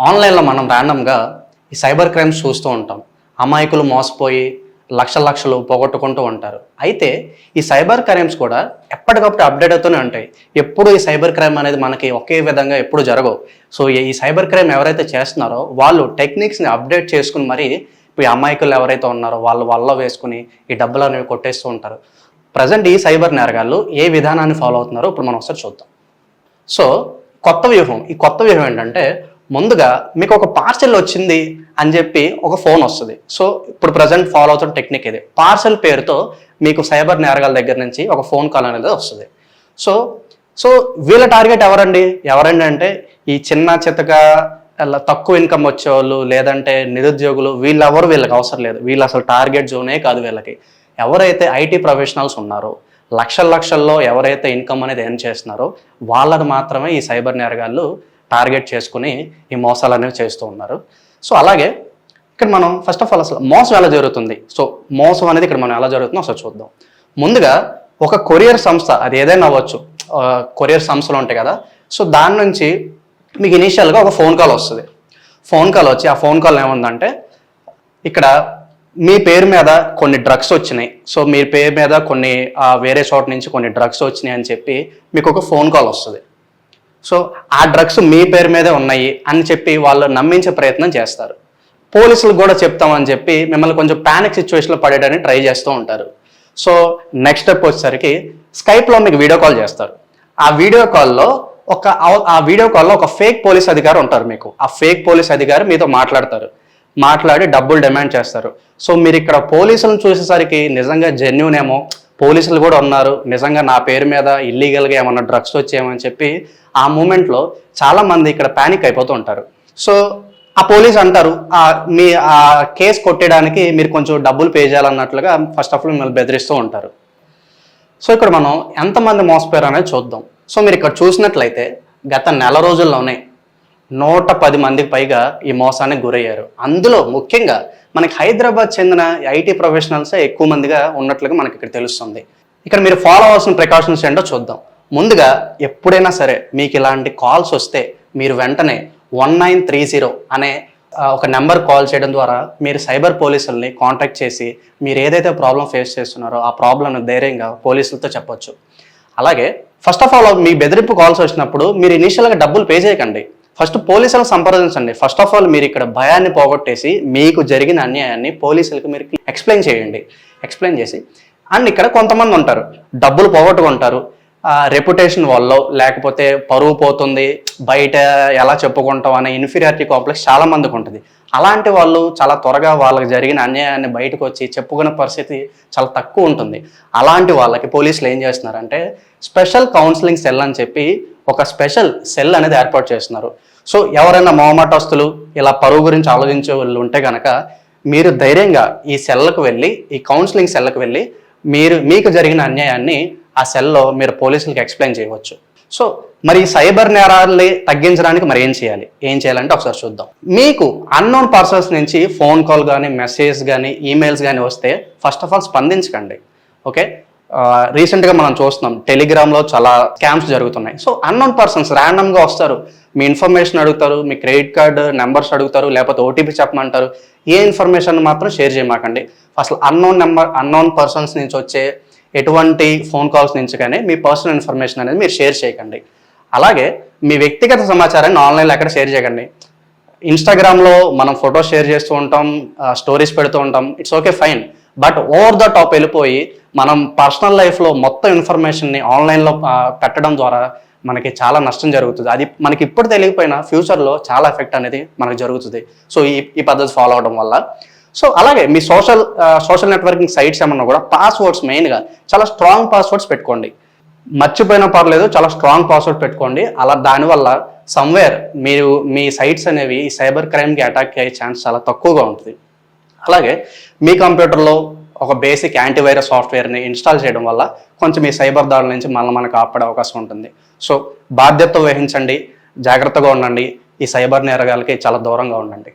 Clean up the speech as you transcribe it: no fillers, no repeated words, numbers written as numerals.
ఆన్లైన్లో మనం ర్యాండమ్గా ఈ సైబర్ క్రైమ్స్ చూస్తూ ఉంటాం. అమాయకులు మోసపోయి లక్షలు పోగొట్టుకుంటూ ఉంటారు. అయితే ఈ సైబర్ క్రైమ్స్ కూడా ఎప్పటికప్పుడు అప్డేట్ అవుతూనే ఉంటాయి. ఎప్పుడు ఈ సైబర్ క్రైమ్ అనేది మనకి ఒకే విధంగా ఎప్పుడు జరగవు. సో ఈ సైబర్ క్రైమ్ ఎవరైతే చేస్తున్నారో వాళ్ళు టెక్నిక్స్ని అప్డేట్ చేసుకుని మరి ఇప్పుడు ఈ అమాయకులు ఎవరైతే ఉన్నారో వాళ్ళు వల్ల వేసుకుని ఈ డబ్బులు అనేవి కొట్టేస్తూ ఉంటారు. ప్రజెంట్ ఈ సైబర్ నేరగాళ్ళు ఏ విధానాన్ని ఫాలో అవుతున్నారో ఇప్పుడు మనం ఒకసారి చూద్దాం. సో ఈ కొత్త వ్యూహం ఏంటంటే, ముందుగా మీకు ఒక పార్సెల్ వచ్చింది అని చెప్పి ఒక ఫోన్ వస్తుంది. సో ఇప్పుడు ప్రజెంట్ ఫాలో అవుతున్న టెక్నిక్ ఇది. పార్సెల్ పేరుతో మీకు సైబర్ నేరగాల దగ్గర నుంచి ఒక ఫోన్ కాల్ అనేది వస్తుంది. సో వీళ్ళ టార్గెట్ ఎవరండి అంటే ఈ చిన్న చితక తక్కువ ఇన్కమ్ వచ్చేవాళ్ళు, లేదంటే నిరుద్యోగులు, వీళ్ళకి అవసరం లేదు. వీళ్ళు అసలు టార్గెట్ జోనే కాదు వీళ్ళకి. ఎవరైతే ఐటీ ప్రొఫెషనల్స్ ఉన్నారో, లక్షల్లో ఎవరైతే ఇన్కమ్ అనేది ఎర్న్ చేస్తున్నారో వాళ్ళని మాత్రమే ఈ సైబర్ నేరగాళ్ళు టార్గెట్ చేసుకుని ఈ మోసాలు అనేవి చేస్తూ ఉన్నారు. సో అలాగే ఇక్కడ మనం ఫస్ట్ ఆఫ్ ఆల్ అసలు మోసం ఎలా జరుగుతుంది, సో మోసం అనేది ఇక్కడ మనం ఎలా జరుగుతుందో ఒకసారి చూద్దాం. ముందుగా ఒక కొరియర్ సంస్థ, అది ఏదైనా అవ్వచ్చు, కొరియర్ సంస్థలు ఉంటాయి కదా, సో దాని నుంచి మీకు ఇనీషియల్గా ఒక ఫోన్ కాల్ వస్తుంది. ఫోన్ కాల్ వచ్చి ఆ ఫోన్ కాల్ ఏముందంటే, ఇక్కడ మీ పేరు మీద కొన్ని డ్రగ్స్ వచ్చినాయి, సో మీ పేరు మీద కొన్ని వేరే చోట నుంచి కొన్ని డ్రగ్స్ వచ్చినాయి అని చెప్పి మీకు ఒక ఫోన్ కాల్ వస్తుంది. సో ఆ డ్రగ్స్ మీ పేరు మీదే ఉన్నాయి అని చెప్పి వాళ్ళు నమ్మించే ప్రయత్నం చేస్తారు. పోలీసులకు కూడా చెప్తామని చెప్పి మిమ్మల్ని కొంచెం ప్యానిక్ సిచ్యువేషన్లో పడేయడానికి ట్రై చేస్తూ ఉంటారు. సో నెక్స్ట్ స్టెప్ వచ్చేసరికి స్కైప్లో మీకు వీడియో కాల్ చేస్తారు. ఆ వీడియో కాల్లో ఒక ఫేక్ పోలీస్ అధికారి ఉంటారు. మీకు ఆ ఫేక్ పోలీస్ అధికారి మీతో మాట్లాడి డబ్బులు డిమాండ్ చేస్తారు. సో మీరు ఇక్కడ పోలీసులను చూసేసరికి నిజంగా జెన్యూన్ ఏమో, పోలీసులు కూడా ఉన్నారు, నిజంగా నా పేరు మీద ఇల్లీగల్గా ఏమన్నా డ్రగ్స్ వచ్చేయమని చెప్పి ఆ మూమెంట్లో చాలామంది ఇక్కడ ప్యానిక్ అయిపోతూ ఉంటారు. సో ఆ పోలీస్ అంటారు, మీ ఆ కేసు కొట్టేయడానికి మీరు కొంచెం డబ్బులు పే చేయాలన్నట్లుగా ఫస్ట్ ఆఫ్ ఆల్ మిమ్మల్ని బెదిరిస్తూ ఉంటారు. సో ఇక్కడ మనం ఎంతమంది మోసపోయారు అనేది చూద్దాం. సో మీరు ఇక్కడ చూసినట్లయితే గత నెల రోజుల్లోనే 110 మందికి పైగా ఈ మోసానికి గురయ్యారు. అందులో ముఖ్యంగా మనకి హైదరాబాద్ చెందిన ఐటీ ప్రొఫెషనల్సే ఎక్కువ మందిగా ఉన్నట్లుగా మనకి ఇక్కడ తెలుస్తుంది. ఇక్కడ మీరు ఫాలో అవ్వాల్సిన ప్రికాషన్స్ ఏంటో చూద్దాం. ముందుగా ఎప్పుడైనా సరే మీకు ఇలాంటి కాల్స్ వస్తే మీరు వెంటనే 1930 అనే ఒక నెంబర్ కాల్ చేయడం ద్వారా మీరు సైబర్ పోలీసుల్ని కాంటాక్ట్ చేసి మీరు ఏదైతే ప్రాబ్లం ఫేస్ చేస్తున్నారో ఆ ప్రాబ్లంను ధైర్యంగా పోలీసులతో చెప్పొచ్చు. అలాగే ఫస్ట్ ఆఫ్ ఆల్ మీ బెదిరింపు కాల్స్ వచ్చినప్పుడు మీరు ఇనీషియల్గా డబ్బులు పే చేయకండి, ఫస్ట్ పోలీసులను సంప్రదించండి. ఫస్ట్ ఆఫ్ ఆల్ మీరు ఇక్కడ భయాన్ని పోగొట్టేసి మీకు జరిగిన అన్యాయాన్ని పోలీసులకు మీరు ఎక్స్ప్లెయిన్ చేసి అండ్ ఇక్కడ కొంతమంది ఉంటారు డబ్బులు పోగొట్టుకుంటారు, రెప్యుటేషన్ వల్ల, లేకపోతే పరువు పోతుంది, బయట ఎలా చెప్పుకుంటాం అనే ఇన్ఫీరియారిటీ కాంప్లెక్స్ చాలా మందికి ఉంటుంది. అలాంటి వాళ్ళు చాలా త్వరగా వాళ్ళకి జరిగిన అన్యాయాన్ని బయటకు వచ్చి చెప్పుకునే పరిస్థితి చాలా తక్కువ ఉంటుంది. అలాంటి వాళ్ళకి పోలీసులు ఏం చేస్తున్నారంటే స్పెషల్ కౌన్సిలింగ్ సెల్ అని చెప్పి ఒక స్పెషల్ సెల్ అనేది ఏర్పాటు చేస్తున్నారు. సో ఎవరైనా మొహమాటస్తులు ఇలా పరువు గురించి ఆలోచించే వాళ్ళు ఉంటే కనుక మీరు ధైర్యంగా ఈ సెల్లకు వెళ్ళి, ఈ కౌన్సిలింగ్ సెల్లకు వెళ్ళి మీకు జరిగిన అన్యాయాన్ని ఆ సెల్లో మీరు పోలీసులకు ఎక్స్ప్లెయిన్ చేయవచ్చు. సో మరి సైబర్ నేరాల్ని తగ్గించడానికి మరి ఏం చేయాలంటే ఒకసారి చూద్దాం. మీకు అన్నోన్ పర్సన్స్ నుంచి ఫోన్ కాల్ కానీ, మెసేజ్ కానీ, ఈమెయిల్స్ కానీ వస్తే ఫస్ట్ ఆఫ్ ఆల్ స్పందించకండి. ఓకే, రీసెంట్గా మనం చూస్తున్నాం టెలిగ్రామ్లో చాలా స్కామ్స్ జరుగుతున్నాయి. సో అన్నోన్ పర్సన్స్ ర్యాండమ్గా వస్తారు, మీ ఇన్ఫర్మేషన్ అడుగుతారు, మీ క్రెడిట్ కార్డు నెంబర్స్ అడుగుతారు, లేకపోతే ఓటీపీ చెప్పమంటారు. ఏ ఇన్ఫర్మేషన్ మాత్రం షేర్ చేయమాకండి. అసలు అన్నోన్ పర్సన్స్ నుంచి వచ్చే ఎటువంటి ఫోన్ కాల్స్ నుంచి కానీ మీ పర్సనల్ ఇన్ఫర్మేషన్ అనేది మీరు షేర్ చేయకండి. అలాగే మీ వ్యక్తిగత సమాచారాన్ని ఆన్లైన్లో ఎక్కడ షేర్ చేయకండి. ఇన్స్టాగ్రామ్లో మనం ఫోటో షేర్ చేస్తూ ఉంటాం, స్టోరీస్ పెడుతూ ఉంటాం, it's okay fine. But over the top వెళ్ళిపోయి మనం పర్సనల్ లైఫ్లో మొత్తం ఇన్ఫర్మేషన్ని ఆన్లైన్లో పెట్టడం ద్వారా మనకి చాలా నష్టం జరుగుతుంది. అది మనకి ఇప్పుడు తెలియకపోయినా ఫ్యూచర్లో చాలా ఎఫెక్ట్ అనేది మనకు జరుగుతుంది. సో ఈ పద్ధతి ఫాలో అవడం వల్ల. సో అలాగే మీ సోషల్ నెట్వర్కింగ్ సైట్స్ ఏమన్నా కూడా పాస్వర్డ్స్ మెయిన్గా చాలా స్ట్రాంగ్ పాస్వర్డ్స్ పెట్టుకోండి. మర్చిపోయినా పర్లేదు, చాలా స్ట్రాంగ్ పాస్వర్డ్ పెట్టుకోండి. అలా దానివల్ల సమ్వేర్ మీ సైట్స్ అనేవి ఈ సైబర్ క్రైమ్కి అటాక్ అయ్యే ఛాన్స్ చాలా తక్కువగా ఉంటుంది. అలాగే మీ కంప్యూటర్లో ఒక బేసిక్ యాంటీవైరస్ సాఫ్ట్వేర్ని ఇన్స్టాల్ చేయడం వల్ల కొంచెం ఈ సైబర్ దాడుల నుంచి మనకు కాపాడే అవకాశం ఉంటుంది. సో బాధ్యత వహించండి, జాగ్రత్తగా ఉండండి, ఈ సైబర్ నేరగాలకి చాలా దూరంగా ఉండండి.